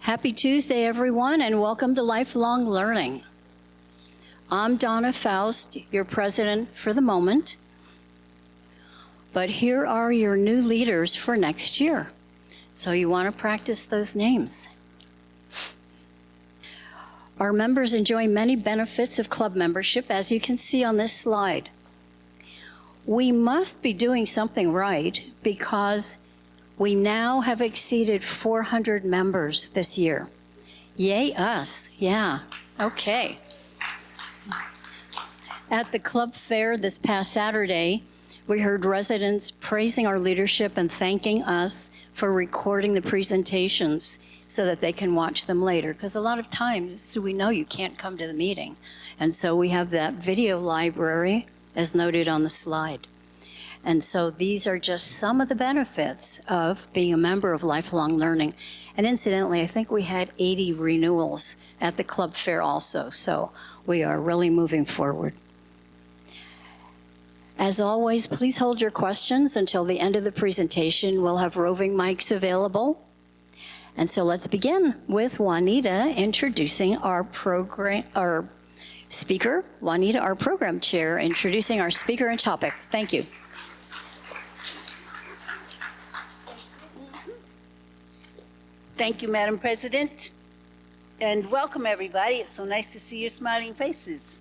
Happy Tuesday, everyone, and welcome to Lifelong Learning. I'm Donna Faust, your president for the moment, but here are your new leaders for next year. So you want to practice those names. Our members enjoy many benefits of club membership, as you can see on this slide. We must be doing something right because we now have exceeded 400 members this year. Yay us, yeah, okay. At the club fair this past Saturday, we heard residents praising our leadership and thanking us for recording the presentations so that they can watch them later. Because a lot of times we know you can't come to the meeting. And so we have that video library as noted on the slide. And so these are just some of the benefits of being a member of Lifelong Learning. And incidentally, I think we had 80 renewals at the club fair also. So we are really moving forward. As always, please hold your questions until the end of the presentation. We'll have roving mics available. And so let's begin with Juanita introducing our speaker. Juanita, our program chair, introducing our speaker and topic. Thank you. Thank you, Madam President, and welcome everybody. It's so nice to see your smiling faces.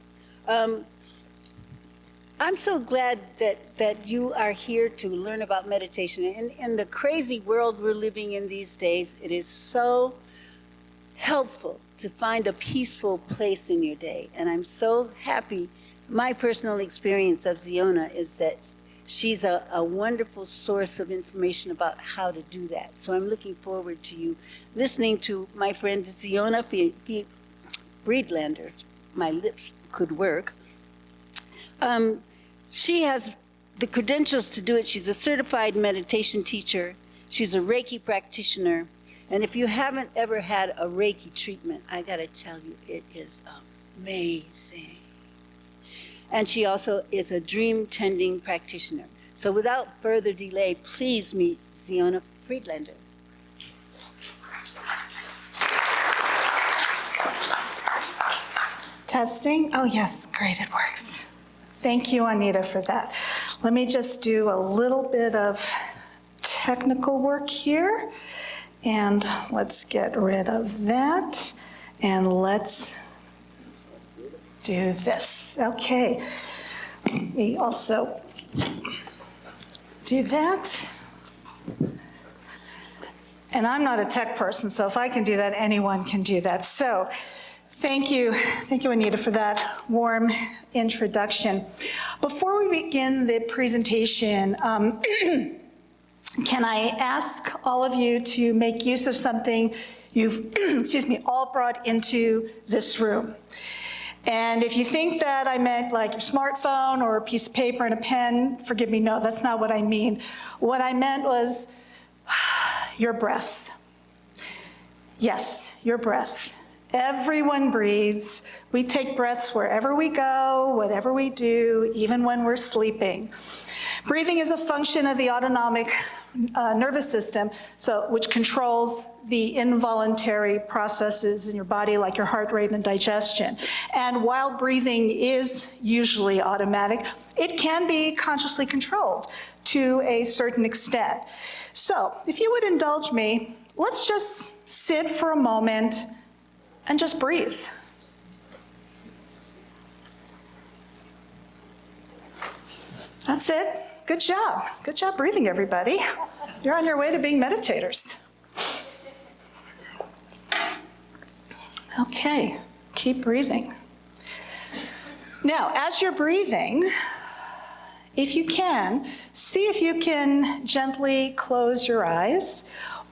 I'm so glad that you are here to learn about meditation. In the crazy world we're living in these days, it is so helpful to find a peaceful place in your day. And I'm so happy. My personal experience of Ziona is that she's a wonderful source of information about how to do that. So I'm looking forward to you listening to my friend Ziona Friedlander. My lips could work. She has the credentials to do it. She's a certified meditation teacher. She's a Reiki practitioner. And if you haven't ever had a Reiki treatment, I gotta tell you, it is amazing. And she also is a dream tending practitioner. So without further delay, please meet Ziona Friedlander. Testing? Oh yes, great, it works. Thank you, Anita, for that. Let me just do a little bit of technical work here. And let's get rid of that. And let's do this. Okay. Let me also do that. And I'm not a tech person, so if I can do that, anyone can do that. So thank you, Anita, for that warm introduction. Before we begin the presentation, can I ask all of you to make use of something you've, all brought into this room? And if you think that I meant like your smartphone or a piece of paper and a pen, forgive me, no, that's not what I mean. What I meant was your breath. Yes, your breath. Everyone breathes. We take breaths wherever we go, whatever we do, even when we're sleeping. Breathing is a function of the autonomic nervous system, which controls the involuntary processes in your body, like your heart rate and digestion. And while breathing is usually automatic, it can be consciously controlled to a certain extent. So if you would indulge me, let's just sit for a moment and just breathe. That's it. Good job. Good job breathing, everybody. You're on your way to being meditators. Okay, keep breathing. Now, as you're breathing, if you can, see if you can gently close your eyes,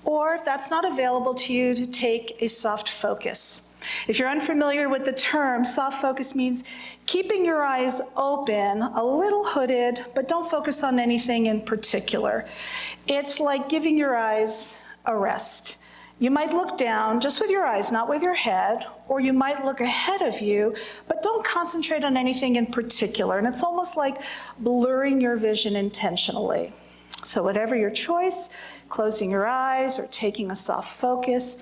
or if that's not available to you, to take a soft focus. If you're unfamiliar with the term, soft focus means keeping your eyes open, a little hooded, but don't focus on anything in particular. It's like giving your eyes a rest. You might look down just with your eyes, not with your head, or you might look ahead of you, but don't concentrate on anything in particular. And it's almost like blurring your vision intentionally. So whatever your choice, closing your eyes or taking a soft focus,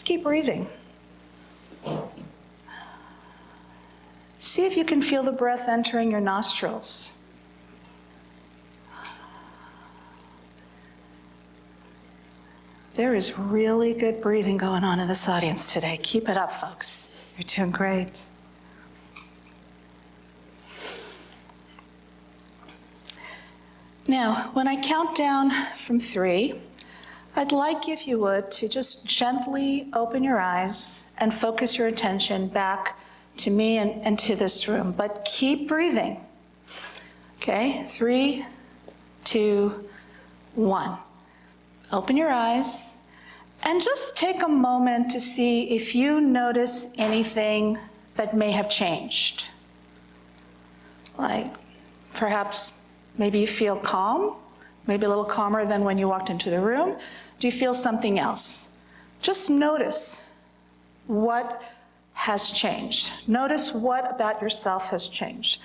Just keep breathing. See if you can feel the breath entering your nostrils. There is really good breathing going on in this audience today. Keep it up, folks. You're doing great. Now, when I count down from 3, I'd like, if you would, to just gently open your eyes and focus your attention back to me and to this room. But keep breathing. Okay, 3, 2, 1. Open your eyes and just take a moment to see if you notice anything that may have changed. Like perhaps maybe you feel calm, maybe a little calmer than when you walked into the room. Do you feel something else? Just notice what has changed. Notice what about yourself has changed.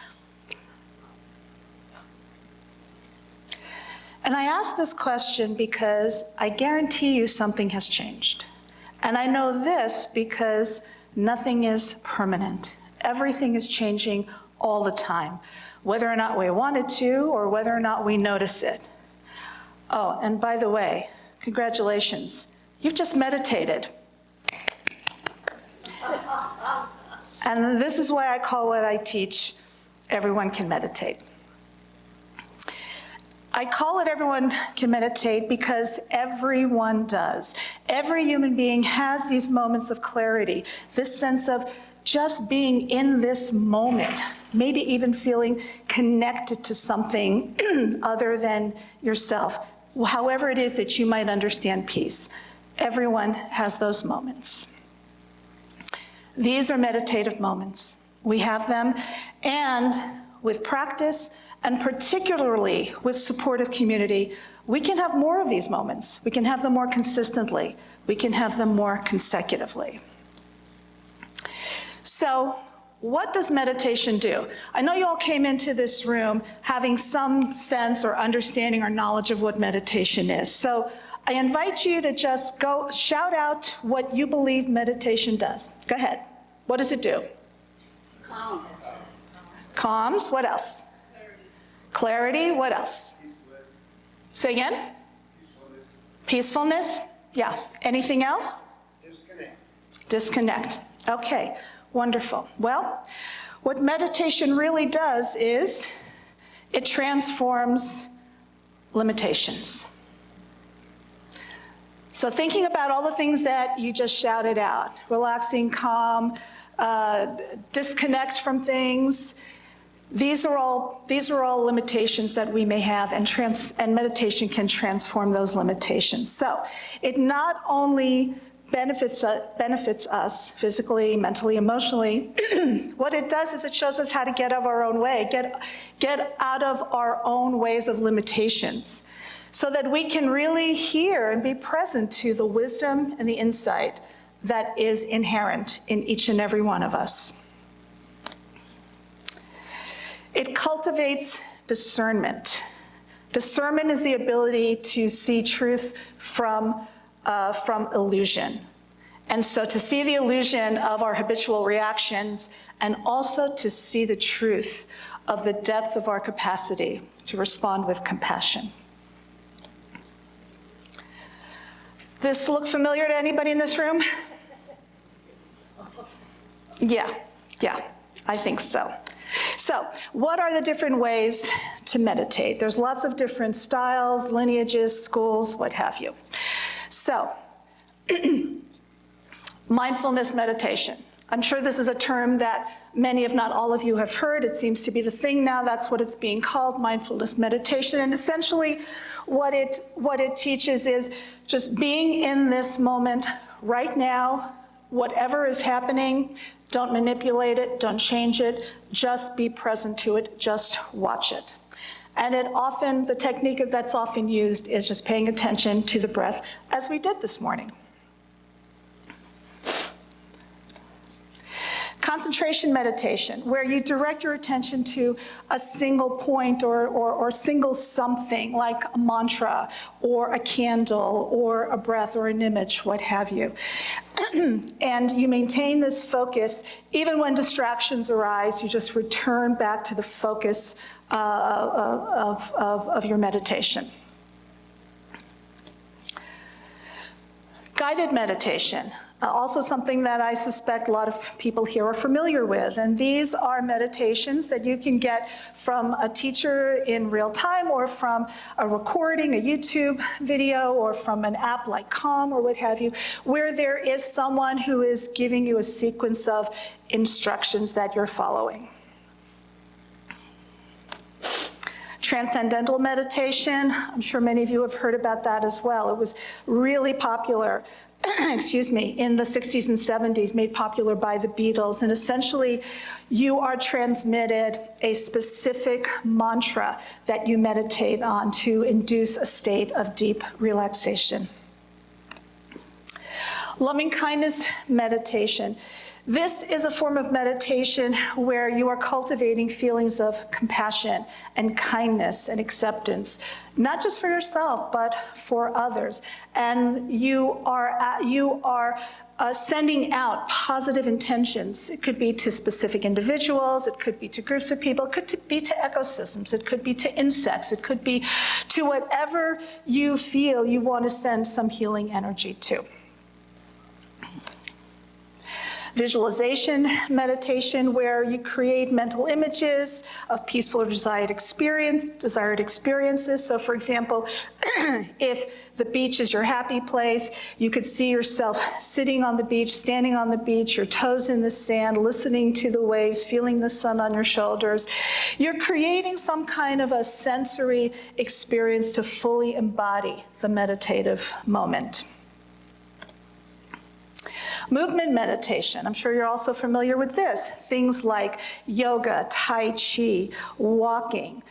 And I ask this question because I guarantee you something has changed. And I know this because nothing is permanent. Everything is changing all the time, whether or not we want it to or whether or not we notice it. Oh, and by the way, congratulations. You've just meditated. And this is why I call what I teach, everyone can meditate. I call it everyone can meditate because everyone does. Every human being has these moments of clarity, this sense of just being in this moment, maybe even feeling connected to something other than yourself. However it is that you might understand peace, everyone has those moments. These are meditative moments. We have them, and with practice, and particularly with supportive community, we can have more of these moments. We can have them more consistently. We can have them more consecutively. So, what does meditation do? I know you all came into this room having some sense or understanding or knowledge of what meditation is. So, I invite you to just go shout out what you believe meditation does. Go ahead. What does it do? Calm. Calms. What else? Clarity. What else? Say again? Peacefulness. Yeah. Anything else? Disconnect. Okay. Wonderful. Well, what meditation really does is it transforms limitations. So thinking about all the things that you just shouted out, relaxing, calm, disconnect from things, these are all limitations that we may have, and meditation can transform those limitations. So it not only benefits us physically, mentally, emotionally. What it does is it shows us how to get out of our own way, get out of our own ways of limitations, so that we can really hear and be present to the wisdom and the insight that is inherent in each and every one of us. It cultivates discernment. Discernment is the ability to see truth from illusion. And so to see the illusion of our habitual reactions, and also to see the truth of the depth of our capacity to respond with compassion. This look familiar to anybody in this room? Yeah, I think so. So, what are the different ways to meditate? There's lots of different styles, lineages, schools, what have you. So, mindfulness meditation. I'm sure this is a term that many, if not all of you, have heard. It seems to be the thing now. That's what it's being called, mindfulness meditation. And essentially, what it teaches is just being in this moment right now, whatever is happening. Don't manipulate it, don't change it, just be present to it, just watch it. And the technique that's often used is just paying attention to the breath, as we did this morning. Concentration meditation, where you direct your attention to a single point or single something, like a mantra or a candle or a breath or an image, what have you. and you maintain this focus. Even when distractions arise, you just return back to the focus of your meditation. Guided meditation, also something that I suspect a lot of people here are familiar with. And these are meditations that you can get from a teacher in real time, or from a recording, a YouTube video, or from an app like Calm or what have you, where there is someone who is giving you a sequence of instructions that you're following. Transcendental meditation, I'm sure many of you have heard about that as well. It was really popular, excuse me, in the 60s and 70s, made popular by the Beatles. And essentially, you are transmitted a specific mantra that you meditate on to induce a state of deep relaxation. Loving kindness meditation. This is a form of meditation where you are cultivating feelings of compassion and kindness and acceptance, not just for yourself, but for others. And you are sending out positive intentions. It could be to specific individuals, it could be to groups of people, it could be to ecosystems, it could be to insects, it could be to whatever you feel you want to send some healing energy to. Visualization meditation, where you create mental images of peaceful or desired experiences. So for example, if the beach is your happy place, you could see yourself sitting on the beach, standing on the beach, your toes in the sand, listening to the waves, feeling the sun on your shoulders. You're creating some kind of a sensory experience to fully embody the meditative moment. Movement meditation, I'm sure you're also familiar with this. Things like yoga, tai chi, walking.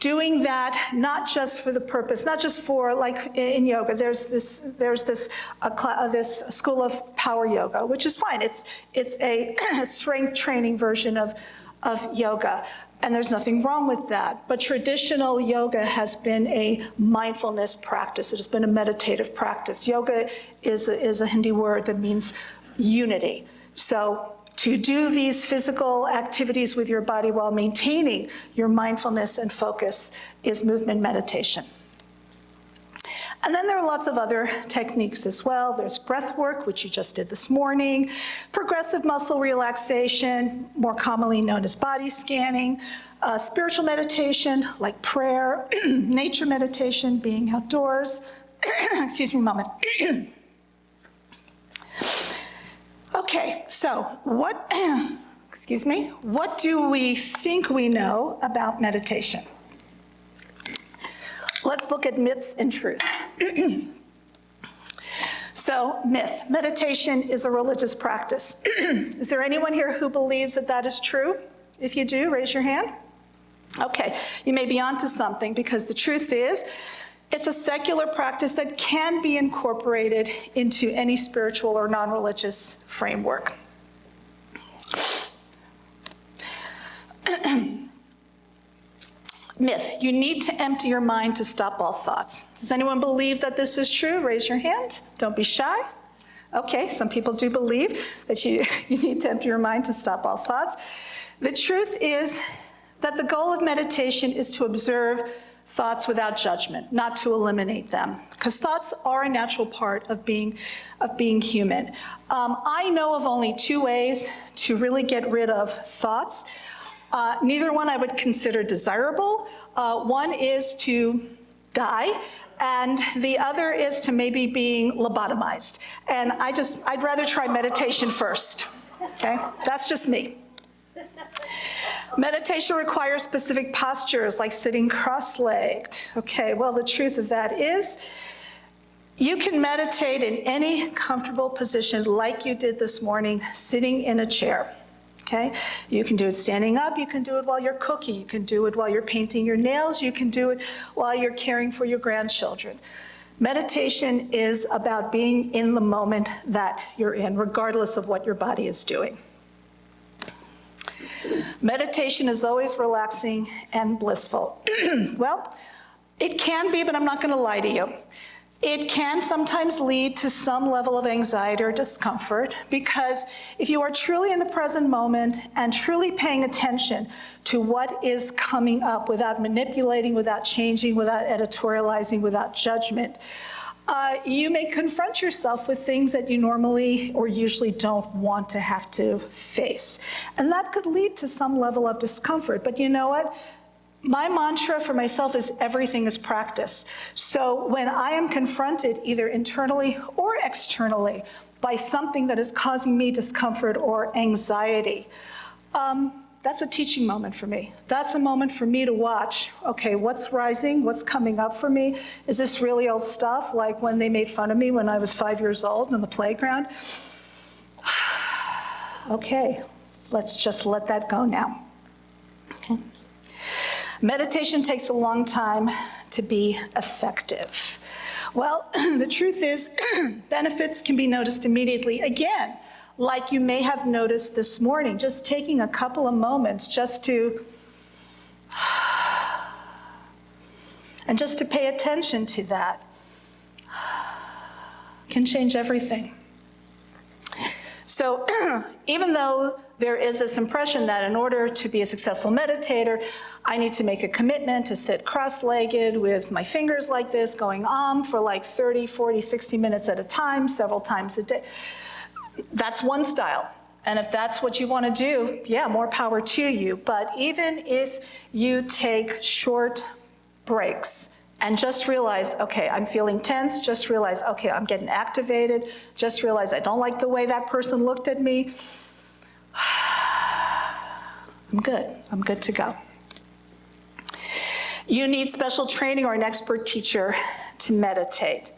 Doing that not just for the purpose, not just for, like in yoga, there's this school of power yoga, which is fine. It's a strength training version of yoga, and there's nothing wrong with that. But traditional yoga has been a mindfulness practice. It has been a meditative practice. Yoga is a Hindi word that means unity. So to do these physical activities with your body while maintaining your mindfulness and focus is movement meditation. And then there are lots of other techniques as well. There's breath work, which you just did this morning, progressive muscle relaxation, more commonly known as body scanning, spiritual meditation like prayer, nature meditation, being outdoors. Excuse me a moment. Okay, so what do we think we know about meditation? Let's look at myths and truths. So, myth, meditation is a religious practice. Is there anyone here who believes that that is true? If you do, raise your hand. Okay, you may be onto something, because the truth is, it's a secular practice that can be incorporated into any spiritual or non-religious framework. Myth, you need to empty your mind to stop all thoughts. Does anyone believe that this is true? Raise your hand. Don't be shy. Okay, some people do believe that you need to empty your mind to stop all thoughts. The truth is that the goal of meditation is to observe thoughts without judgment, not to eliminate them, because thoughts are a natural part of being human. I know of only two ways to really get rid of thoughts. Neither one I would consider desirable. One is to die, and the other is to maybe being lobotomized. And I'd rather try meditation first, okay? That's just me. Meditation requires specific postures, like sitting cross-legged. Okay, well, the truth of that is you can meditate in any comfortable position like you did this morning, sitting in a chair. Okay, you can do it standing up, you can do it while you're cooking, you can do it while you're painting your nails, you can do it while you're caring for your grandchildren. Meditation is about being in the moment that you're in, regardless of what your body is doing. Meditation is always relaxing and blissful. Well, it can be, but I'm not going to lie to you. It can sometimes lead to some level of anxiety or discomfort, because if you are truly in the present moment and truly paying attention to what is coming up without manipulating, without changing, without editorializing, without judgment, you may confront yourself with things that you normally or usually don't want to have to face. And that could lead to some level of discomfort. But you know what? My mantra for myself is everything is practice. So when I am confronted either internally or externally by something that is causing me discomfort or anxiety, that's a teaching moment for me. That's a moment for me to watch, okay, what's rising, what's coming up for me? Is this really old stuff, like when they made fun of me when I was 5 years old in the playground? Okay, let's just let that go now. Okay. Meditation takes a long time to be effective. Well, the truth is, benefits can be noticed immediately. Again, like you may have noticed this morning, just taking a couple of moments just to pay attention to that can change everything. So even though there is this impression that in order to be a successful meditator, I need to make a commitment to sit cross-legged with my fingers like this, going for like 30, 40, 60 minutes at a time, several times a day. That's one style. And if that's what you want to do, yeah, more power to you. But even if you take short breaks and just realize, okay, I'm feeling tense, just realize, okay, I'm getting activated, just realize I don't like the way that person looked at me, I'm good to go. You need special training or an expert teacher to meditate.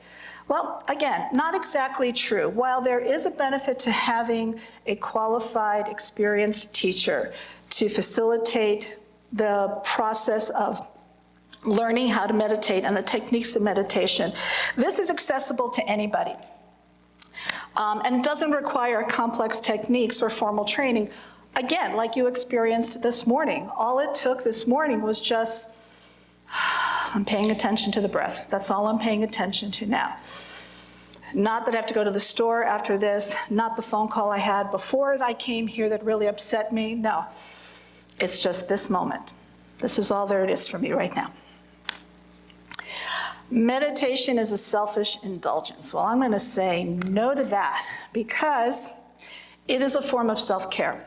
Well, again, not exactly true. While there is a benefit to having a qualified, experienced teacher to facilitate the process of learning how to meditate and the techniques of meditation, this is accessible to anybody. And it doesn't require complex techniques or formal training. Again, like you experienced this morning, all it took this morning was just, I'm paying attention to the breath. That's all I'm paying attention to now. Not that I have to go to the store after this, not the phone call I had before I came here that really upset me. No, it's just this moment. This is all there it is for me right now. Meditation is a selfish indulgence. Well, I'm going to say no to that because it is a form of self-care.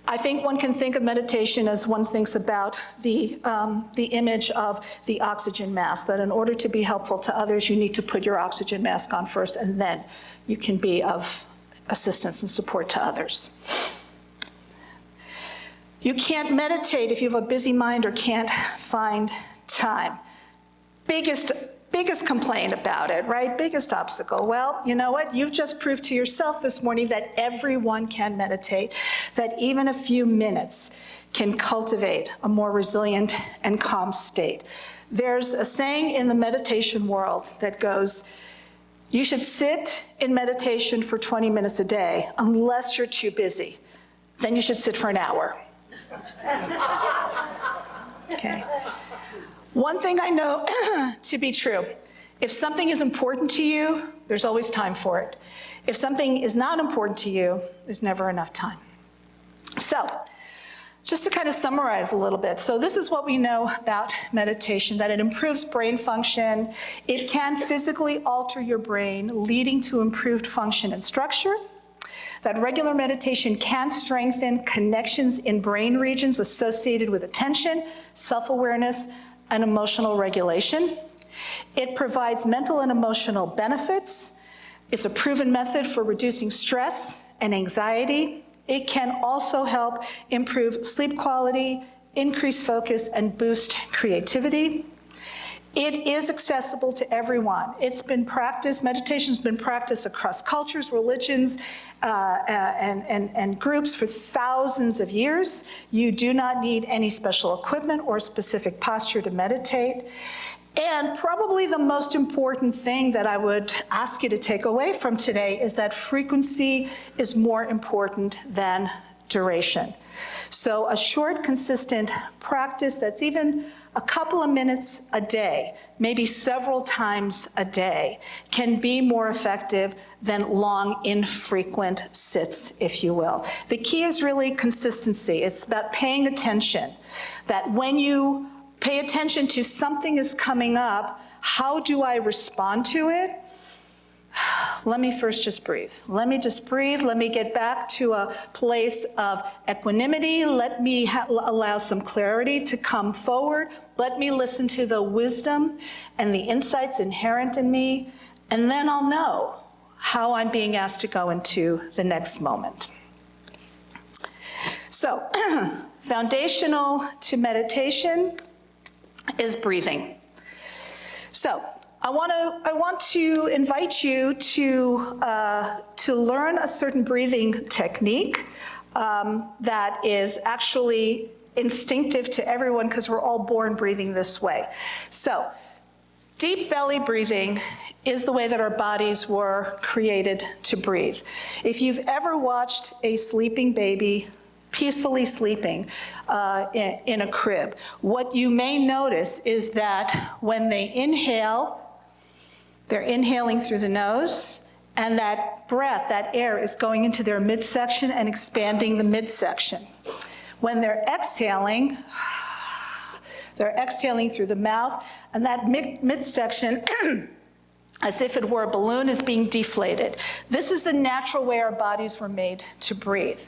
I think one can think of meditation as one thinks about the image of the oxygen mask, that in order to be helpful to others, you need to put your oxygen mask on first, and then you can be of assistance and support to others. You can't meditate if you have a busy mind or can't find time. Biggest complaint about it, right? Biggest obstacle. Well, you know what? You've just proved to yourself this morning that everyone can meditate, that even a few minutes can cultivate a more resilient and calm state. There's a saying in the meditation world that goes, you should sit in meditation for 20 minutes a day unless you're too busy. Then you should sit for an hour. Okay. One thing I know to be true, if something is important to you, there's always time for it. If something is not important to you, there's never enough time. So, just to kind of summarize a little bit. So this is what we know about meditation, that it improves brain function. It can physically alter your brain, leading to improved function and structure. That regular meditation can strengthen connections in brain regions associated with attention, self-awareness, and emotional regulation. It provides mental and emotional benefits. It's a proven method for reducing stress and anxiety. It can also help improve sleep quality, increase focus, and boost creativity. It is accessible to everyone. It's been practiced, meditation's been practiced across cultures, religions, and groups for thousands of years. You do not need any special equipment or specific posture to meditate. And probably the most important thing that I would ask you to take away from today is that frequency is more important than duration. So a short, consistent practice that's even a couple of minutes a day, maybe several times a day, can be more effective than long, infrequent sits, if you will. The key is really consistency. It's about paying attention, that when you pay attention to something is coming up, how do I respond to it? Let me first just breathe. Let me just breathe. Let me get back to a place of equanimity. Let me allow some clarity to come forward. Let me listen to the wisdom and the insights inherent in me, and then I'll know how I'm being asked to go into the next moment. So, foundational to meditation is breathing. So, I want to invite you to learn a certain breathing technique that is actually instinctive to everyone because we're all born breathing this way. So, deep belly breathing is the way that our bodies were created to breathe. If you've ever watched a sleeping baby peacefully sleeping in a crib, what you may notice is that when they inhale, they're inhaling through the nose, and that breath, that air, is going into their midsection and expanding the midsection. When they're exhaling through the mouth, and that midsection, as if it were a balloon, is being deflated. This is the natural way our bodies were made to breathe.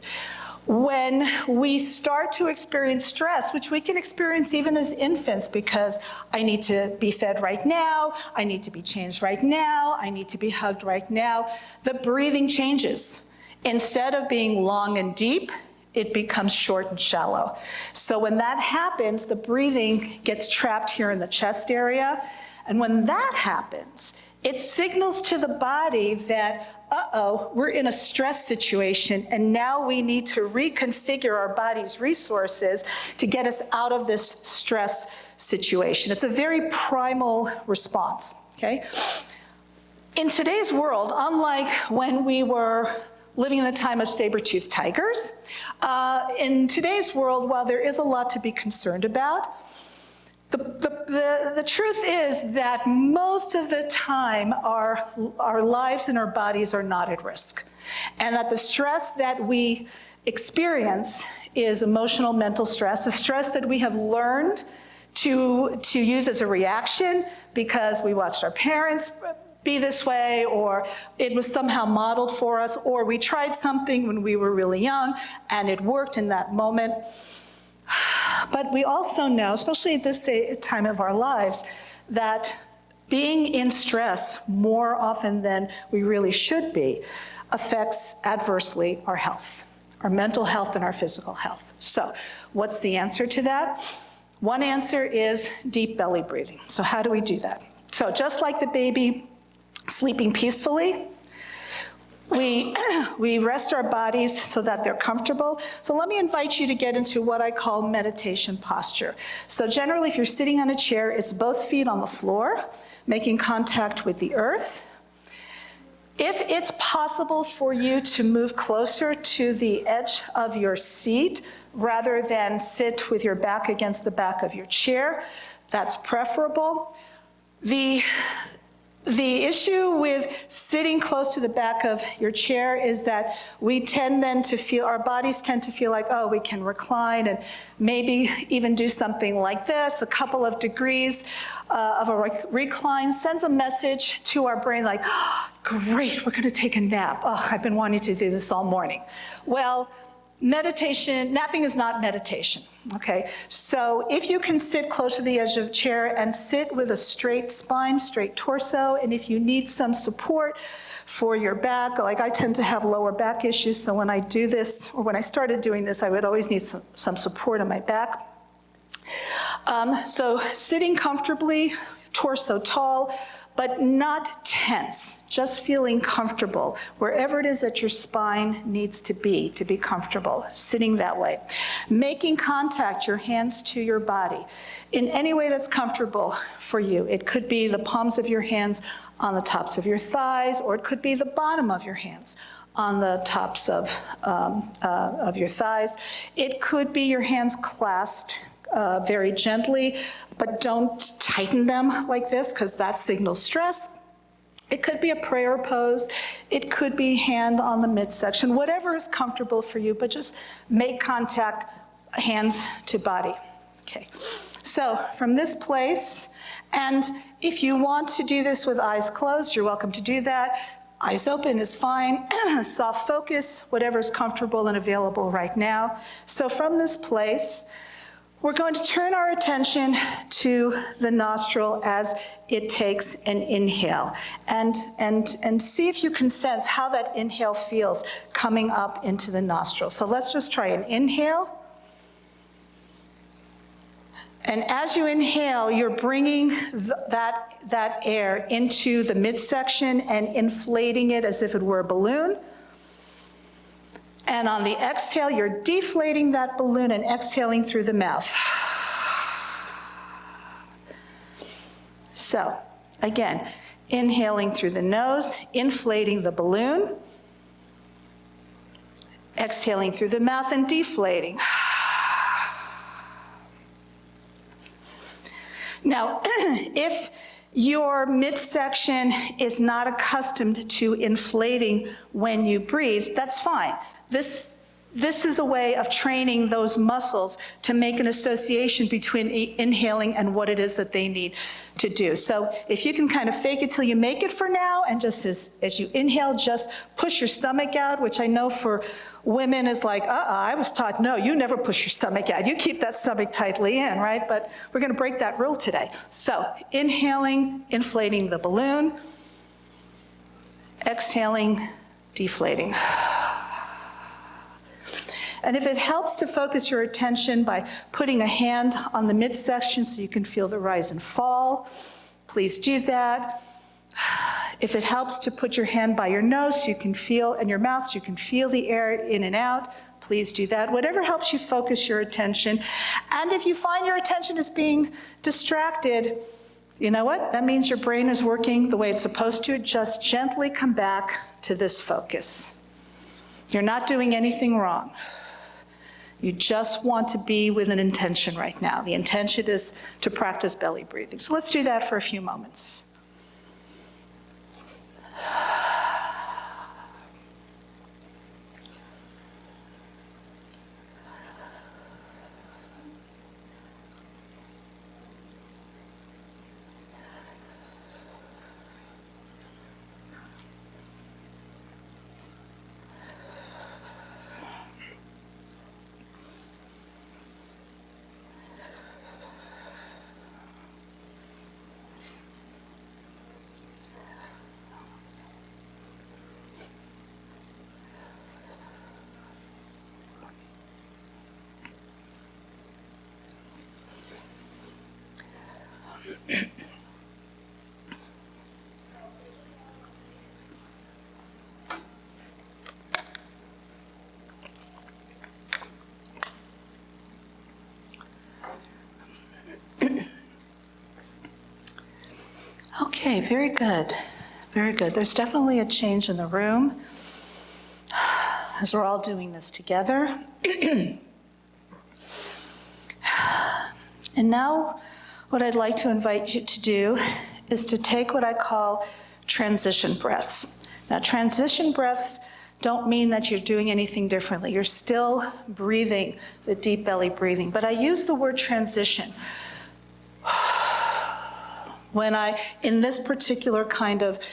When we start to experience stress, which we can experience even as infants, because I need to be fed right now, I need to be changed right now, I need to be hugged right now, the breathing changes. Instead of being long and deep, it becomes short and shallow. So when that happens, the breathing gets trapped here in the chest area. And when that happens, it signals to the body that, we're in a stress situation, and now we need to reconfigure our body's resources to get us out of this stress situation. It's a very primal response, okay? In today's world, unlike when we were living in the time of saber-toothed tigers, in today's world, while there is a lot to be concerned about, the truth is that most of the time our lives and our bodies are not at risk. And that the stress that we experience is emotional, mental stress, a stress that we have learned to use as a reaction because we watched our parents be this way, or it was somehow modeled for us, or we tried something when we were really young and it worked in that moment. But we also know, especially at this time of our lives, that being in stress more often than we really should be affects adversely our health, our mental health and our physical health. So what's the answer to that? One answer is deep belly breathing. So how do we do that? So just like the baby sleeping peacefully, we rest our bodies so that they're comfortable. So let me invite you to get into what I call meditation posture. So generally, if you're sitting on a chair, it's both feet on the floor, making contact with the earth. If it's possible for you to move closer to the edge of your seat rather than sit with your back against the back of your chair, that's preferable. The issue with sitting close to the back of your chair is that we tend then to feel, our bodies tend to feel like, we can recline and maybe even do something like this. A couple of degrees of a recline sends a message to our brain like, great, we're gonna take a nap. I've been wanting to do this all morning. Well, napping is not meditation, okay? So if you can sit close to the edge of the chair and sit with a straight spine, straight torso, and if you need some support for your back, like I tend to have lower back issues, so when I do this, or when I started doing this, I would always need some support on my back. So sitting comfortably, torso tall, but not tense, just feeling comfortable. Wherever it is that your spine needs to be comfortable, sitting that way. Making contact, your hands to your body, in any way that's comfortable for you. It could be the palms of your hands on the tops of your thighs, or it could be the bottom of your hands on the tops of your thighs. It could be your hands clasped very gently, but don't tighten them like this because that signals stress. It could be a prayer pose. It could be hand on the midsection, whatever is comfortable for you, but just make contact, hands to body. Okay, so from this place, and if you want to do this with eyes closed, you're welcome to do that. Eyes open is fine. Soft focus, whatever's comfortable and available right now. So from this place, we're going to turn our attention to the nostril as it takes an inhale, and see if you can sense how that inhale feels coming up into the nostril. So let's just try an inhale. And as you inhale, you're bringing that air into the midsection and inflating it as if it were a balloon. And on the exhale, you're deflating that balloon and exhaling through the mouth. So, again, inhaling through the nose, inflating the balloon, exhaling through the mouth and deflating. Now, if your midsection is not accustomed to inflating when you breathe, that's fine. This is a way of training those muscles to make an association between inhaling and what it is that they need to do. So if you can kind of fake it till you make it for now, and just as you inhale, just push your stomach out, which I know for women is like, I was taught, no, you never push your stomach out. You keep that stomach tightly in, right? But we're gonna break that rule today. So inhaling, inflating the balloon, exhaling, deflating. And if it helps to focus your attention by putting a hand on the midsection so you can feel the rise and fall, please do that. If it helps to put your hand by your nose so you can feel, and your mouth so you can feel the air in and out, please do that. Whatever helps you focus your attention. And if you find your attention is being distracted, you know what? That means your brain is working the way it's supposed to. Just gently come back to this focus. You're not doing anything wrong. You just want to be with an intention right now. The intention is to practice belly breathing. So let's do that for a few moments. Okay, very good. Very good. There's definitely a change in the room as we're all doing this together. And now what I'd like to invite you to do is to take what I call transition breaths. Now, transition breaths don't mean that you're doing anything differently. You're still breathing the deep belly breathing, but I use the word transition when in this particular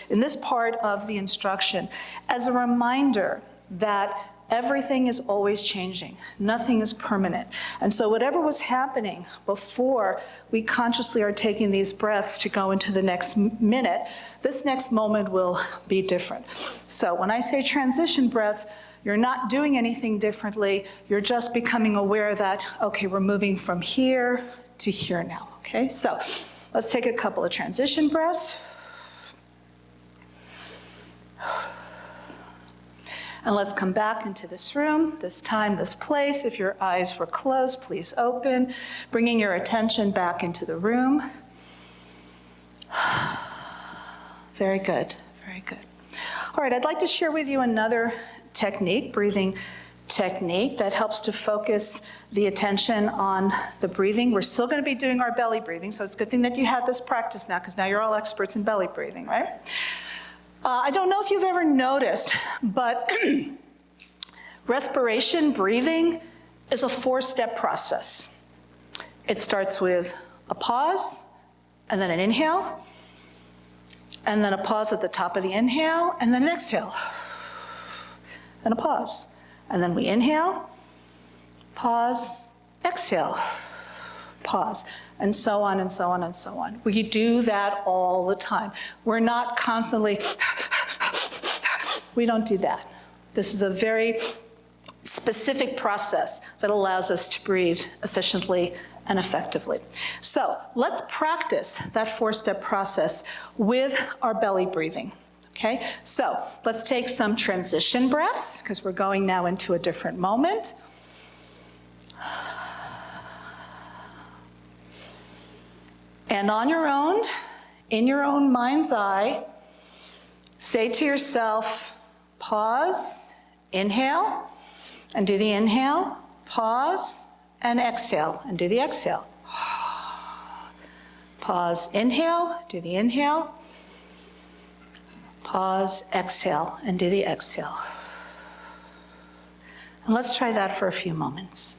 in this part of the instruction, as a reminder that everything is always changing. Nothing is permanent. And so whatever was happening before we consciously are taking these breaths to go into the next minute, this next moment will be different. So when I say transition breaths, you're not doing anything differently. You're just becoming aware that, okay, we're moving from here to here now, okay? So let's take a couple of transition breaths. And let's come back into this room, this time, this place. If your eyes were closed, please open, bringing your attention back into the room. Very good, very good. All right, I'd like to share with you another technique, breathing technique, that helps to focus the attention on the breathing. We're still going to be doing our belly breathing, so it's a good thing that you have this practice now, because now you're all experts in belly breathing, right? I don't know if you've ever noticed, but respiration, breathing, is a 4-step process. It starts with a pause, and then an inhale, and then a pause at the top of the inhale, and then an exhale, and a pause. And then we inhale, pause, exhale, pause, and so on and so on and so on. We do that all the time. We're not constantly, we don't do that. This is a very specific process that allows us to breathe efficiently and effectively. So let's practice that 4-step process with our belly breathing. Okay, so let's take some transition breaths, because we're going now into a different moment. And on your own, in your own mind's eye, say to yourself, pause, inhale, and do the inhale, pause, and exhale, and do the exhale. Pause, inhale, do the inhale, pause, exhale, and do the exhale. And let's try that for a few moments.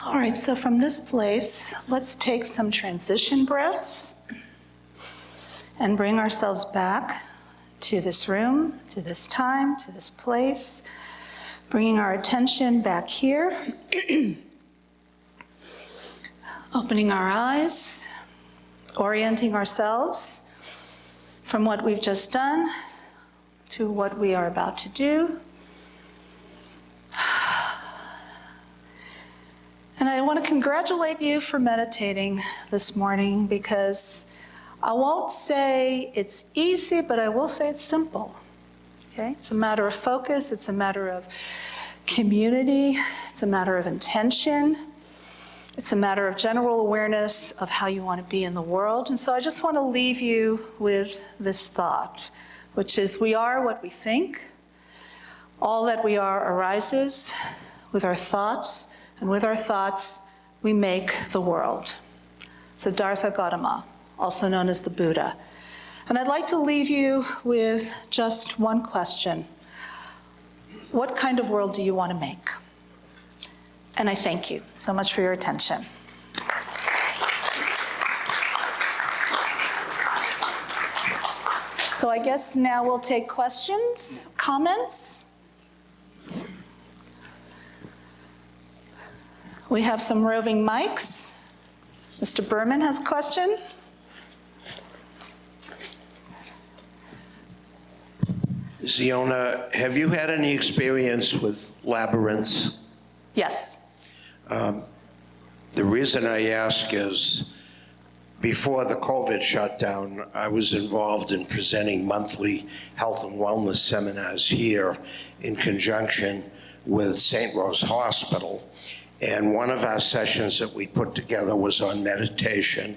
All right, so from this place, let's take some transition breaths and bring ourselves back to this room, to this time, to this place, bringing our attention back here, opening our eyes, orienting ourselves from what we've just done to what we are about to do. And I want to congratulate you for meditating this morning, because I won't say it's easy, but I will say it's simple. Okay? It's a matter of focus, it's a matter of community, it's a matter of intention, it's a matter of general awareness of how you want to be in the world. And so I just want to leave you with this thought, which is we are what we think. All that we are arises with our thoughts, and with our thoughts, we make the world. Siddhartha Gautama, also known as the Buddha. And I'd like to leave you with just one question. What kind of world do you want to make? And I thank you so much for your attention. So I guess now we'll take questions, comments. We have some roving mics. Mr. Berman has a question. Ziona, have you had any experience with Labyrinths? Yes. The reason I ask is, before the COVID shutdown, I was involved in presenting monthly health and wellness seminars here in conjunction with St. Rose Hospital. And one of our sessions that we put together was on meditation.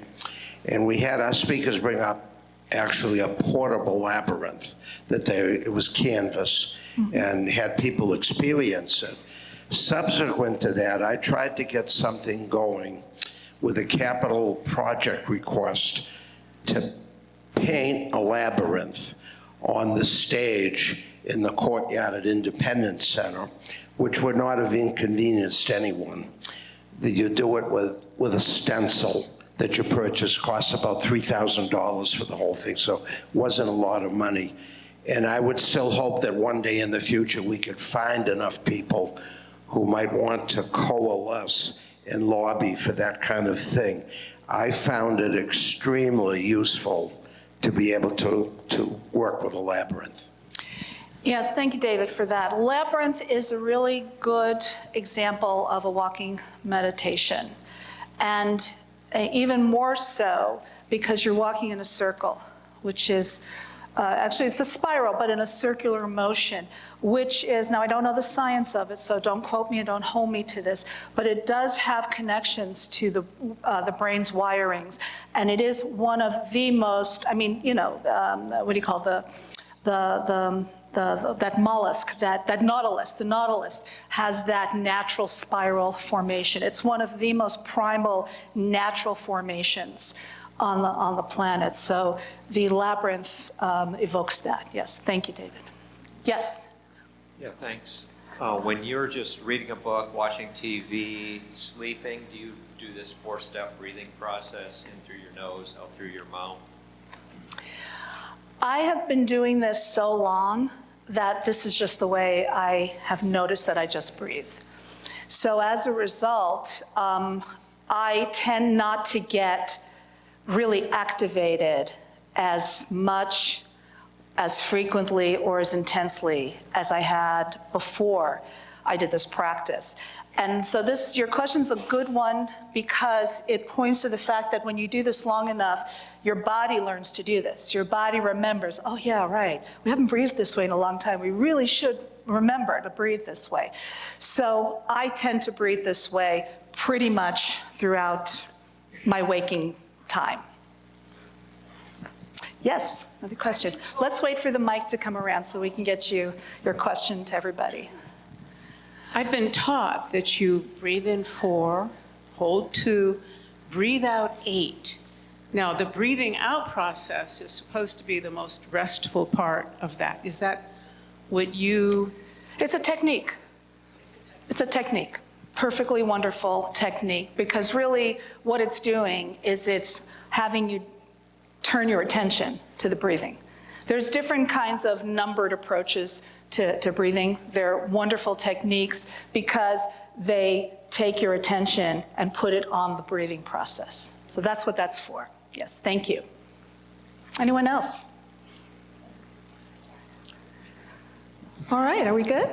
And we had our speakers bring up actually a portable labyrinth, it was canvas, and had people experience it. Subsequent to that, I tried to get something going with a capital project request to paint a labyrinth on the stage in the courtyard at Independence Center, which would not have inconvenienced anyone. You do it with a stencil that you purchase, costs about $3,000 for the whole thing, so it wasn't a lot of money. And I would still hope that one day in the future we could find enough people who might want to coalesce and lobby for that kind of thing. I found it extremely useful to be able to work with a labyrinth. Yes, thank you, David, for that. Labyrinth is a really good example of a walking meditation. And even more so because you're walking in a circle, which is, actually it's a spiral, but in a circular motion, which is, now I don't know the science of it, so don't quote me and don't hold me to this, but it does have connections to the brain's wirings. And it is one of the most, I mean, you know, what do you call that mollusk, that nautilus, the nautilus has that natural spiral formation. It's one of the most primal natural formations on the planet. So the labyrinth evokes that. Yes, thank you, David. Yes? Yeah, thanks. When you're just reading a book, watching TV, sleeping, do you do this 4-step breathing process in through your nose, out through your mouth? I have been doing this so long that this is just the way I have noticed that I just breathe. So as a result, I tend not to get really activated as much, as frequently, or as intensely as I had before I did this practice. And so your question's a good one because it points to the fact that when you do this long enough, your body learns to do this. Your body remembers, oh yeah, right, we haven't breathed this way in a long time. We really should remember to breathe this way. So I tend to breathe this way pretty much throughout my waking time. Yes, another question. Let's wait for the mic to come around so we can get your question to everybody. I've been taught that you breathe in 4, hold 2, breathe out 8. Now, the breathing out process is supposed to be the most restful part of that. Is that what you... It's a technique. It's a technique. Perfectly wonderful technique, because really what it's doing is it's having you turn your attention to the breathing. There's different kinds of numbered approaches to breathing. They're wonderful techniques because they take your attention and put it on the breathing process. So that's what that's for. Yes, thank you. Anyone else? All right, are we good?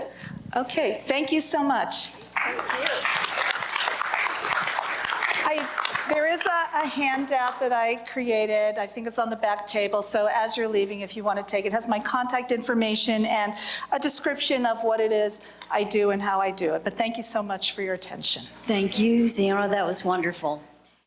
Okay, thank you so much. Thank you. There is a handout that I created. I think it's on the back table. So as you're leaving, if you want to take it, it has my contact information and a description of what it is I do and how I do it. But thank you so much for your attention. Thank you, Ziona. That was wonderful.